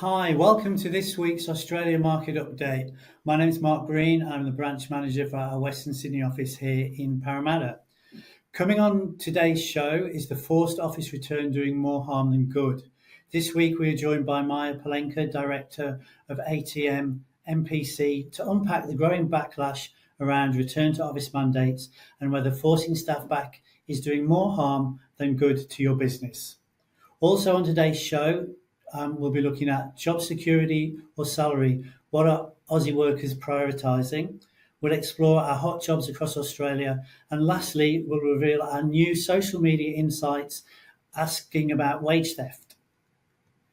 Hi, welcome to this week's Australia Market Update. My name is Mark Green. I'm the branch manager for our Western Sydney office here in Parramatta. Coming on today's show is the forced office return doing more harm than good. This week we are joined by Maja Paleka, Director of ATM MPC, to unpack the growing backlash around return to office mandates and whether forcing staff back is doing more harm than good to your business. Also on today's show, we'll be looking at job security or salary. What are Aussie workers prioritising? We'll explore our hot jobs across Australia. And lastly, we'll reveal our new social media insights asking about wage theft.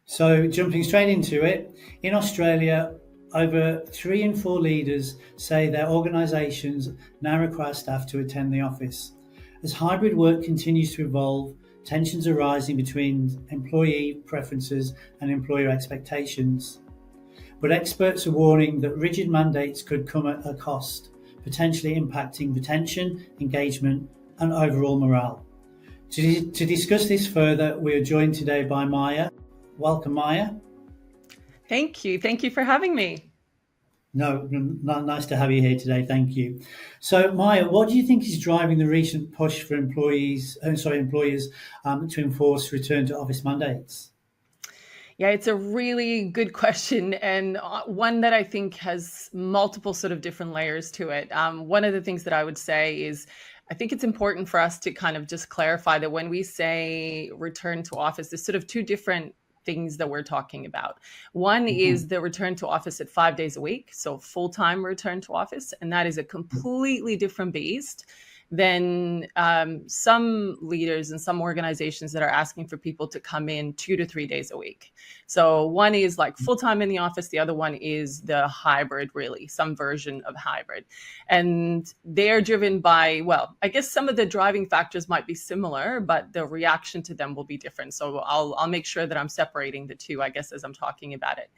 So jumping straight into it, in Australia, over 3 in 4 leaders say their organisations now require staff to attend the office. As hybrid work continues to evolve, tensions are rising between employee preferences and employer expectations. But experts are warning that rigid mandates could come at a cost, potentially impacting retention, engagement, and overall morale. To discuss this further, we are joined today by Maja. Welcome, Maja. Thank you. Thank you for having me. No, nice to have you here today. Thank you. So, Maja, what do you think is driving the recent push for employers to enforce return to office mandates? Yeah, it's a really good question, and one that I think has multiple sort of different layers to it. One of the things that I would say is I think it's important for us to kind of just clarify that when we say return to office, there's sort of two different things that we're talking about. One is the return to office at 5 days a week, so full-time return to office, and that is a completely different beast than some leaders and some organizations that are asking for people to come in 2 to 3 days a week. So one is like full-time in the office. The other one is the hybrid, really, some version of hybrid. And they're driven by, well, I guess some of the driving factors might be similar, but the reaction to them will be different. So I'll make sure that I'm separating the two, I guess, as I'm talking about it.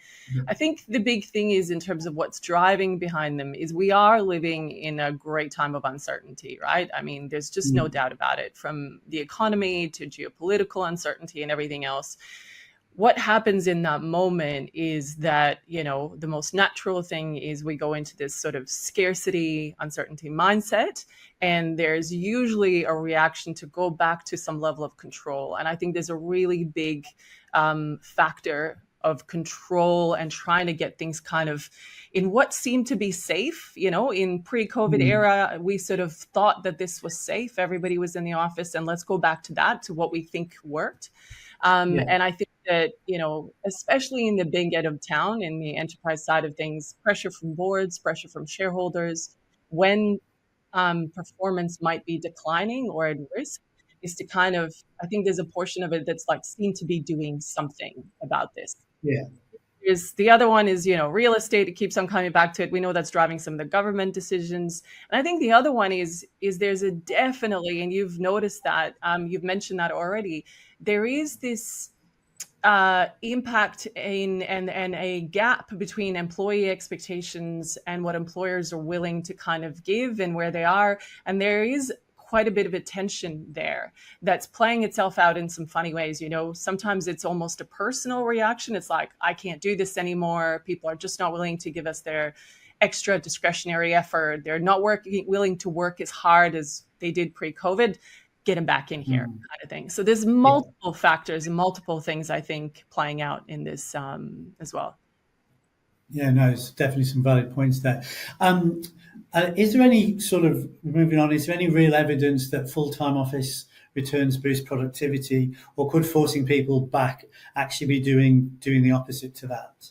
I think the big thing is in terms of what's driving behind them is we are living in a great time of uncertainty, right? I mean, there's just no doubt about it, from the economy to geopolitical uncertainty and everything else. What happens in that moment is that, you know, the most natural thing is we go into this sort of scarcity, uncertainty mindset, and there's usually a reaction to go back to some level of control. And I think there's a really big factor of control and trying to get things kind of in what seemed to be safe. You know, in pre-COVID era, we sort of thought that this was safe. Everybody was in the office, and let's go back to that, to what we think worked. And I think that, you know, especially in the big end of town, in the enterprise side of things, pressure from boards, pressure from shareholders, when performance might be declining or at risk, is to kind of, I think there's a portion of it that's like seen to be doing something about this. Yeah. The other one is, you know, real estate. It keeps on coming back to it. We know that's driving some of the government decisions. And I think the other one is there's a definitely, and you've noticed that, you've mentioned that already, there is this impact and a gap between employee expectations and what employers are willing to kind of give and where they are. And there is quite a bit of a tension there that's playing itself out in some funny ways. You know, sometimes it's almost a personal reaction. It's like, I can't do this anymore. People are just not willing to give us their extra discretionary effort. They're not willing to work as hard as they did pre-COVID. Get them back in here, kind of thing. So there's multiple factors and multiple things, I think, playing out in this as well. Yeah, no, it's definitely some valid points there. Um, is there any sort of moving on? Is there any real evidence that full-time office returns boost productivity, or could forcing people back actually be doing the opposite to that?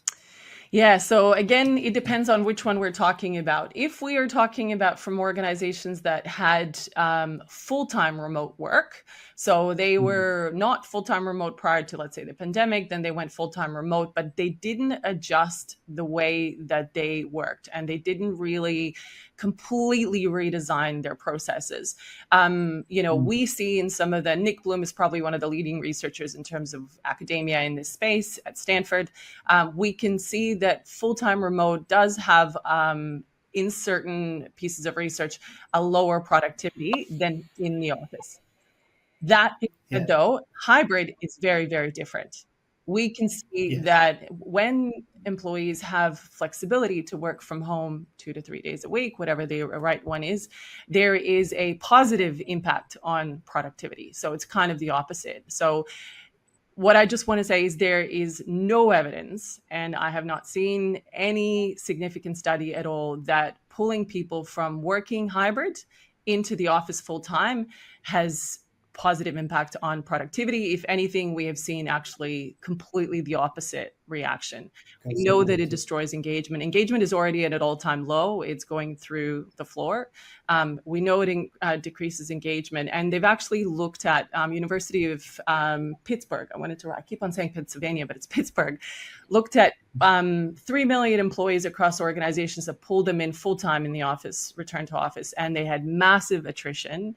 Yeah, so again, it depends on which one we're talking about. If we are talking about from organizations that had full-time remote work, so they Mm, were not full-time remote prior to, let's say, the pandemic, then they went full-time remote, but they didn't adjust the way that they worked and they didn't really completely redesign their processes. mm, We see in some of the, Nick Bloom is probably one of the leading researchers in terms of academia in this space at Stanford. We can see that full-time remote does have, in certain pieces of research, a lower productivity than in the office. That being said, yeah, though, hybrid is very, very different. We can see yes, that when employees have flexibility to work from home 2 to 3 days a week, whatever the right one is, there is a positive impact on productivity. So it's kind of the opposite. So what I just want to say is there is no evidence, and I have not seen any significant study at all, that pulling people from working hybrid into the office full time has positive impact on productivity. If anything, we have seen actually completely the opposite reaction. We that's know it. that it destroys engagement. Engagement is already at an all-time low. It's going through the floor. We know it decreases engagement, and they've actually looked at University of Pittsburgh. I keep on saying Pennsylvania, but it's Pittsburgh. Looked at 3 million employees across organizations that pulled them in full time in the office, return to office, and they had massive attrition.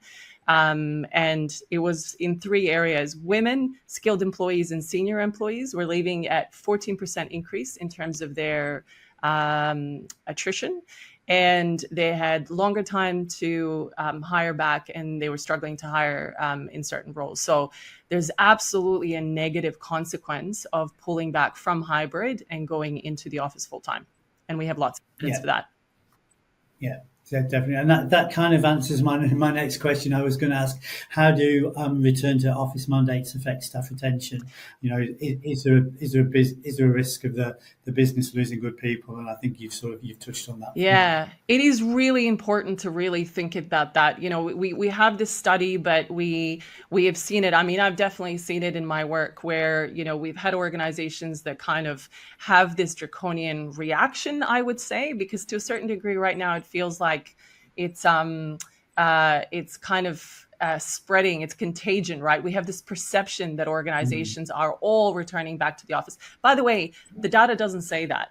And it was in 3 areas. Women, skilled employees, and senior employees were leaving at 14% increase in terms of their attrition. And they had longer time to hire back, and they were struggling to hire in certain roles. So there's absolutely a negative consequence of pulling back from hybrid and going into the office full time. And we have lots of evidence Yeah, for that. yeah, definitely. And that kind of answers my next question. I was going to ask, how do return to office mandates affect staff retention? You know, is there a risk of the business losing good people? And I think you've touched on that for me. Yeah, it is really important to really think about that. We have this study, but we have seen it. I mean, I've definitely seen it in my work where, we've had organizations that kind of have this draconian reaction, I would say, because to a certain degree right now it feels like it's kind of spreading, it's contagion, right? We have this perception that Mm, organizations are all returning back to the office. By the way, the data doesn't say that.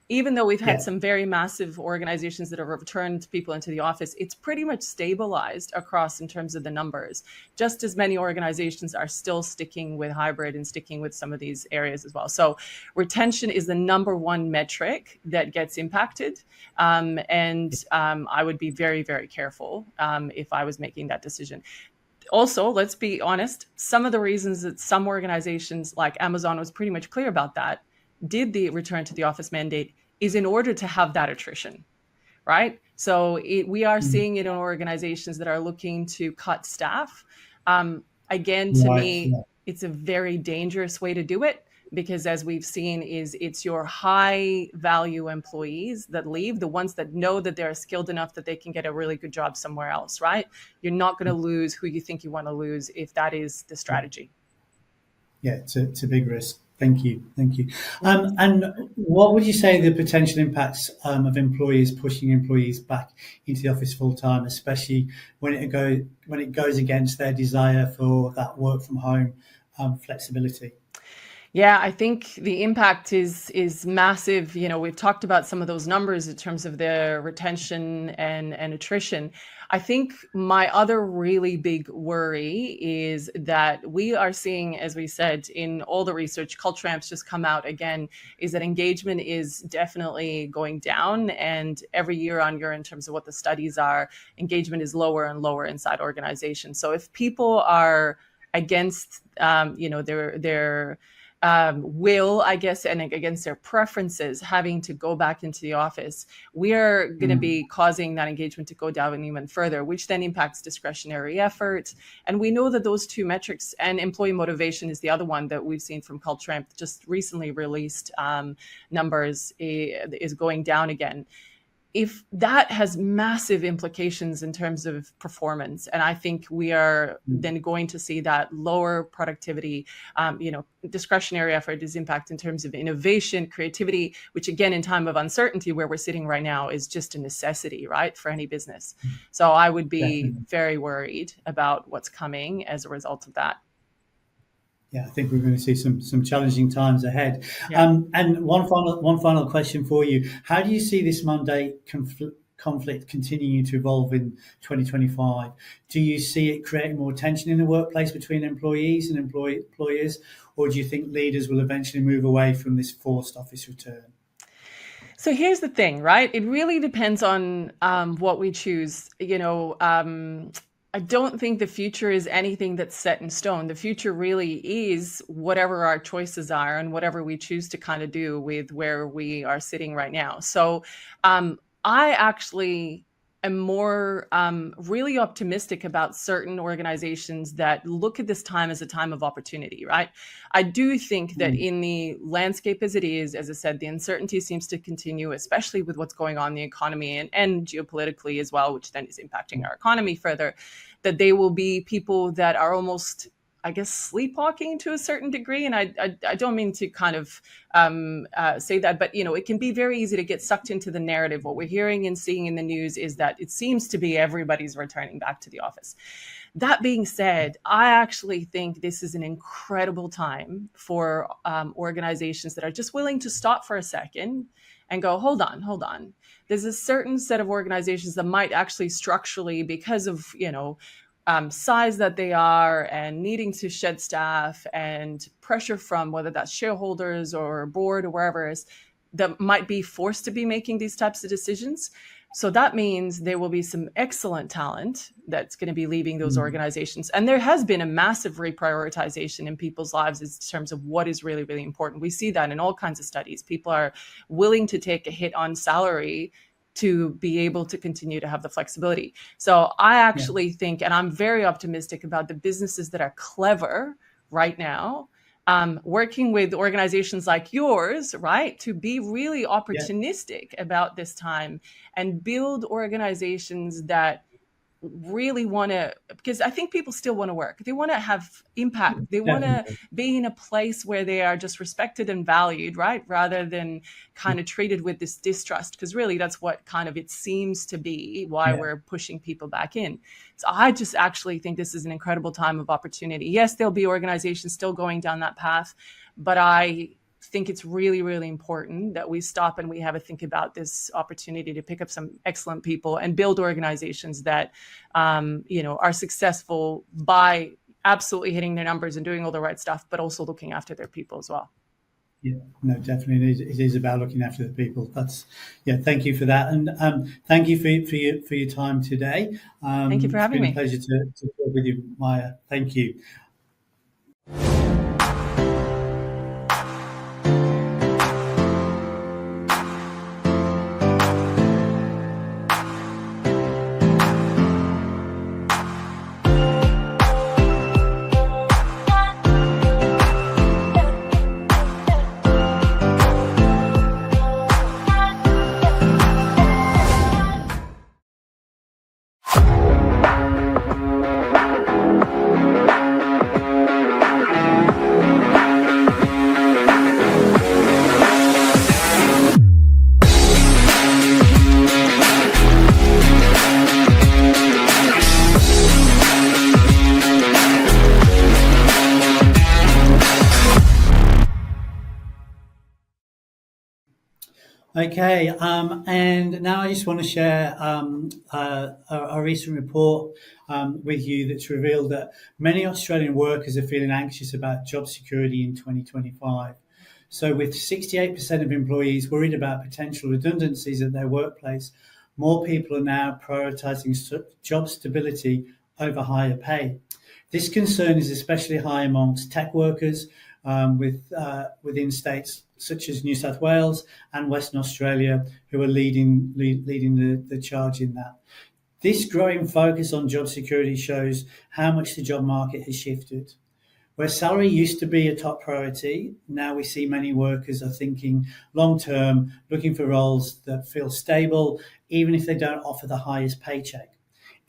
Even though we've had yeah, some very massive organizations that have returned people into the office, it's pretty much stabilized across in terms of the numbers. Just as many organizations are still sticking with hybrid and sticking with some of these areas as well. So retention is the number one metric that gets impacted. And I would be very, very careful if I was making that decision. Also, let's be honest, some of the reasons that some organizations like Amazon was pretty much clear about that, did the return to the office mandate, is in order to have that attrition, right? So we are mm, seeing it in organizations that are looking to cut staff. Again, to right, me, yeah, it's a very dangerous way to do it, because as we've seen, it's your high value employees that leave, the ones that know that they're skilled enough that they can get a really good job somewhere else, right? You're not going to lose who you think you want to lose if that is the yeah. strategy. Yeah, it's a big risk. Thank you. Thank you. And what would you say the potential impacts of employers pushing employees back into the office full time, especially when it goes against their desire for that work from home flexibility? Yeah, I think the impact is massive. We've talked about some of those numbers in terms of the retention and attrition. I think my other really big worry is that we are seeing, as we said, in all the research, culture amps just come out again, is that engagement is definitely going down. And every year on year, in terms of what the studies are, engagement is lower and lower inside organizations. So if people are against, their will, I guess, and against their preferences, having to go back into the office, we are going to be causing that engagement to go down even further, which then impacts discretionary effort. And we know that those two metrics, and employee motivation is the other one that we've seen from 𝐸 just recently released numbers, is going down again. If that has massive implications in terms of performance, and I think we are then going to see that lower productivity, discretionary effort is impact in terms of innovation, creativity, which again, in time of uncertainty where we're sitting right now, is just a necessity, right, for any business. So I would be very worried about what's coming as a result of that. Yeah, I think we're going to see some challenging times ahead. Yeah. And one final question for you: how do you see this mandate conflict continuing to evolve in 2025? Do you see it creating more tension in the workplace between employees and employers, or do you think leaders will eventually move away from this forced office return? So here's the thing, right? It really depends on what we choose. I don't think the future is anything that's set in stone. The future really is whatever our choices are and whatever we choose to kind of do with where we are sitting right now. So I actually am more really optimistic about certain organizations that look at this time as a time of opportunity, right? I do think that in the landscape as it is, as I said, the uncertainty seems to continue, especially with what's going on in the economy and geopolitically as well, which then is impacting our economy further, that they will be people that are almost, I guess, sleepwalking to a certain degree. And I don't mean to kind of say that, but, it can be very easy to get sucked into the narrative. What we're hearing and seeing in the news is that it seems to be everybody's returning back to the office. That being said, I actually think this is an incredible time for organizations that are just willing to stop for a second and go, hold on. There's a certain set of organizations that might actually structurally, because of, size that they are and needing to shed staff and pressure from whether that's shareholders or board or wherever it is, that might be forced to be making these types of decisions. So that means there will be some excellent talent that's going to be leaving those organizations. And there has been a massive reprioritization in people's lives in terms of what is really, really important. We see that in all kinds of studies. People are willing to take a hit on salary to be able to continue to have the flexibility. So I actually think, and I'm very optimistic about the businesses that are clever right now, working with organizations like yours, right, to be really opportunistic about this time and build organizations that really want to, because I think people still want to work. They want to have impact. They want to be in a place where they are just respected and valued, right? Rather than kind of treated with this distrust, because really that's what kind of it seems to be why we're pushing people back in. So I just actually think this is an incredible time of opportunity. Yes, there'll be organizations still going down that path, but I think it's really, really important that we stop and we have a think about this opportunity to pick up some excellent people and build organizations that, are successful by absolutely hitting their numbers and doing all the right stuff, but also looking after their people as well. Yeah, no, definitely. It is about looking after the people. Thank you for that. And thank you for your time today. Thank you for having me. It's been a pleasure to talk with you, Maja. Thank you. Okay, and now I just want to share a recent report with you that's revealed that many Australian workers are feeling anxious about job security in 2025. So with 68% of employees worried about potential redundancies at their workplace, more people are now prioritising job stability over higher pay. This concern is especially high amongst tech workers, within states such as New South Wales and Western Australia, who are leading the charge in that. This growing focus on job security shows how much the job market has shifted. Where salary used to be a top priority, now we see many workers are thinking long-term, looking for roles that feel stable, even if they don't offer the highest paycheck.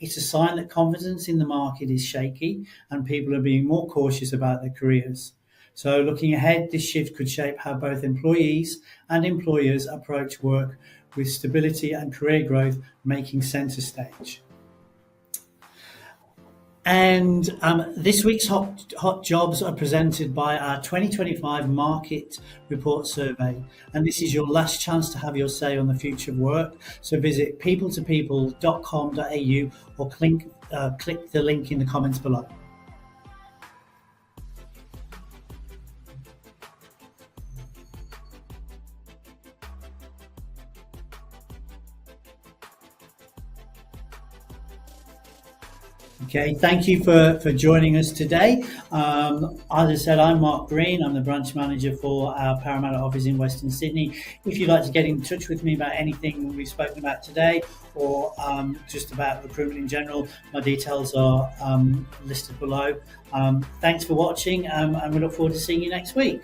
It's a sign that confidence in the market is shaky and people are being more cautious about their careers. So looking ahead, this shift could shape how both employees and employers approach work, with stability and career growth making centre stage. And this week's hot jobs are presented by our 2025 Market Report Survey. And this is your last chance to have your say on the future of work. So visit peopletopeople.com.au or click the link in the comments below. Okay, thank you for joining us today. As I said, I'm Mark Green. I'm the branch manager for our Parramatta office in Western Sydney. If you'd like to get in touch with me about anything we've spoken about today or just about recruitment in general, my details are listed below. Thanks for watching and we look forward to seeing you next week.